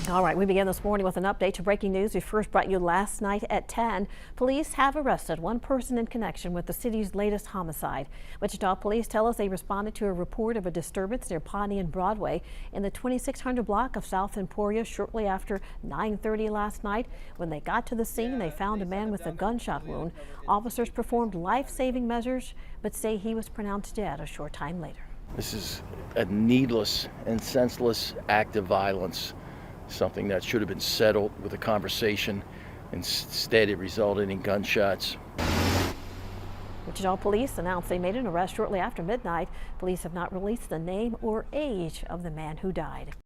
All right, we begin this morning with an update to breaking news we first brought you last night at 10. Police have arrested one person in connection with the city's latest homicide. Wichita police tell us they responded to a report of a disturbance near Pawnee and Broadway in the 2600 block of South Emporia shortly after 9:30 last night. When they got to the scene, they found a man with a gunshot wound. Officers performed life-saving measures, but say he was pronounced dead a short time later. This is a needless and senseless act of violence. Something that should have been settled with a conversation. Instead, it resulted in gunshots. Wichita police announced they made an arrest shortly after midnight. Police have not released the name or age of the man who died.